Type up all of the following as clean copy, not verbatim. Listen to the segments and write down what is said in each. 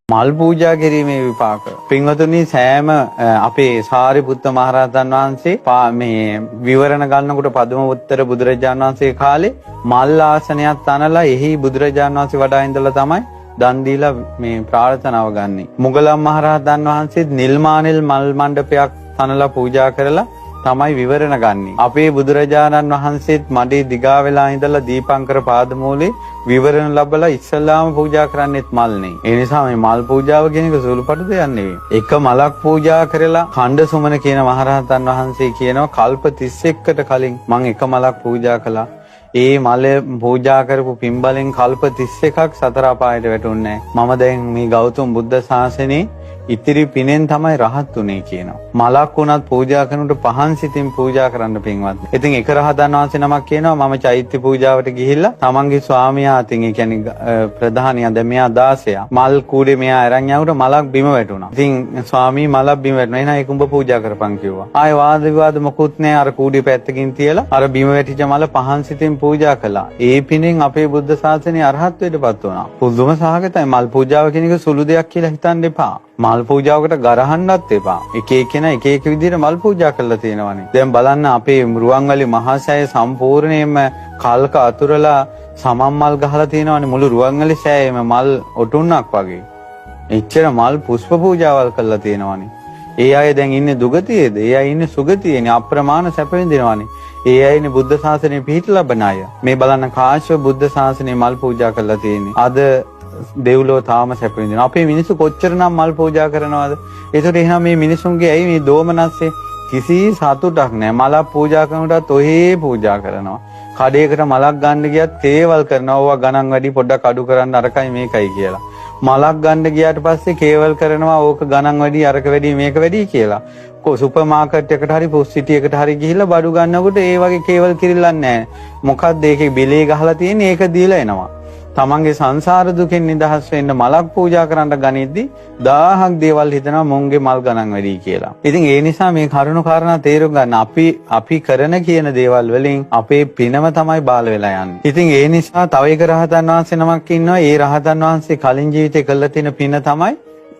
මල් පූජා කිරීමේ විපාක. පින්වතුනි සෑම අපේ සාරිපුත්ත මහරහතන් වහන්සේ මේ විවරණ ගන්නකොට පදම උත්තර බුදුරජාණන් වහන්සේ කාලේ මල් ආසනයක් තනලා එහි බුදුරජාණන් වහන්සේ වඩා ඉඳලා තමයි දන් දීලා මේ ප්‍රාර්ථනාව ගන්නෙ. මුගලන් මහරහතන් වහන්සේත් නිල්මානෙල් මල් මණ්ඩපයක් තනලා පූජා කරලා තමයි විවරණ ගන්නෙ. අපේ බුදුරජාණන් වහන්සේත් මඩේ දිගා වෙලා ඉඳලා දීපංකර පාදමූලේ විවරණ ලැබලා ඉස්සල්ලාම පූජා කරන්නෙත් මල්නේ. ඒ නිසා මේ මල් පූජාව කියන එක සුළුපටු දෙයක් නෙවෙයි. එක මලක් පූජා කරලා ඛණ්ඩ සුමන කියන මහරහතන් වහන්සේ කියනවා කල්ප 31කට කලින් මම එක මලක් පූජා කළා. ඒ මල පූජා කරපු පින්බලෙන් කල්ප 31ක් සතර අපායට වැටුන්නේ නැහැ. මම දැන් මේ ගෞතම බුද්ධ ශාසනේ ඉතිරි පිනෙන් තමයි රහත් උනේ කියනවා. මලක් වුණත් පූජා කරනකොට පහන් සිතින් පූජා කරන්න පින්වත්. ඉතින් එක රහතන් වහන්සේ නමක් කියනවා මම චෛත්‍ය පූජාවට ගිහිල්ලා තමන්ගේ ස්වාමියා අතින් ඒ කියන්නේ ප්‍රධානියා දැන් මෙයා 16 මල් කූඩේ මෙයා අරන් යනකොට මලක් බිම වැටුණා. ඉතින් ස්වාමී මලක් බිම වැටුණා. එහෙනම් ඒක උඹ පූජා කරපන් කිව්වා. ආයේ වාද විවාද මොකුත් නැහැ. අර කූඩේ පැත්තකින් තියලා අර බිම වැටිච්ච මල පහන් සිතින් පූජා කළා. ඒ පිනෙන් අපේ බුද්ධ ශාසනය අරහත්ත්වයටපත් වුණා. පුදුම සහගතයි. මල් පූජාව කියන එක සුළු දෙයක් කියලා හිතන්න එපා. මල් පූජාවකට ගරහන්නත් එපා. එක එකනා එක එක විදිහට මල් පූජා කරලා තියෙනවානේ. දැන් බලන්න අපේ රුවන්වැලි මහසෑය සම්පූර්ණයෙන්ම කල්ක අතුරලා සමම් මල් ගහලා තියෙනවානේ මුළු රුවන්වැලි සෑයෙම මල් ඔටුන්නක් වගේ. එච්චර මල් පුෂ්ප පූජාවල් කරලා තියෙනවානේ. ඒ අය දැන් ඉන්නේ දුගතියේද? ඒ අය ඉන්නේ සුගතියේනේ. අප්‍රමාණ සැප විඳිනවානේ. ඒ අයනේ බුද්ධ ශාසනය පිහිට ලබන අය. මේ බලන්න කාශ්‍යප බුද්ධ ශාසනය මල් පූජා කරලා තියෙන්නේ. අද දෙව්ලෝ තාම සැප විඳිනවා. අපේ මිනිස්සු කොච්චරනම් මල් පූජා කරනවද? ඒතකොට එහෙනම් මේ මිනිසුන්ගේ ඇයි මේ දෝමනස්සේ කිසි සතුටක් නැහැ. මලක් පූජා කරනකොටත් ඔහේ පූජා කරනවා. කඩේකට මලක් ගන්න ගියත් කේවල් කරනවා. ඕවා ගණන් වැඩි පොඩ්ඩක් අඩු කරන්න අරකයි මේකයි කියලා. මලක් ගන්න ගියාට පස්සේ කේවල් කරනවා. ඕක ගණන් වැඩි අරක වැඩි මේක වැඩි කියලා. සුපර් මාකට් එකට හරි පොස් සිටි එකට හරි ගිහිල්ලා බඩු ගන්නකොට ඒ වගේ කේවල් කිරිල්ලන්නේ නැහැ. මොකක්ද ඒකේ බිලේ ගහලා තියෙන්නේ? ඒක දීලා එනවා. තමන්ගේ සංසාර දුකෙන් නිදහස් වෙන්න මලක් පූජා කරන්න ගනිද්දි 1000ක් දේවල් හිතනවා මුන්ගේ මල් ගණන් වැඩි කියලා. ඉතින් ඒ නිසා මේ කරුණු කාරණා තේරුම් ගන්න අපි කරන කියන දේවල් වලින් අපේ පිනම තමයි බාල වෙලා යන්නේ. ඉතින් ඒ නිසා තව එක රහතන් වහන්සේ නමක් ඉන්නවා. ඒ රහතන් වහන්සේ කලින් ජීවිතේ කළා තියෙන පින තමයි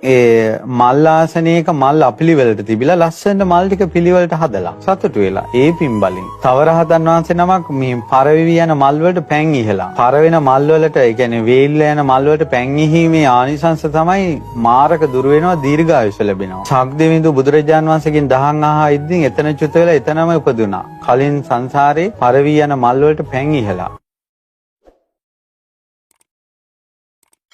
ඒ මල් ආසනයක මල් අපිලිවෙලට තිබිලා ලස්සන මල් ටික පිළිවෙලට හදලා සතුටු වෙලා ඒ පින් බලෙන් තව රහතන් වහන්සේ නමක් මේ පරවිවි යන මල් වලට පැන් ඉහලා පරවෙන මල් වලට ඒ කියන්නේ වේල්ල යන මල් වලට පැන් ඉහීමේ ආනිසංස තමයි මාරක දුර වෙනවා දීර්ඝායුෂ ලැබෙනවා. ශක්තිවිඳු බුදුරජාන් වහන්සේගෙන් දහම් අහා ඉද්දී එතන චුත වෙලා එතනම උපදුනා. කලින් සංසාරේ පරවි යන මල් වලට පැන් ඉහලා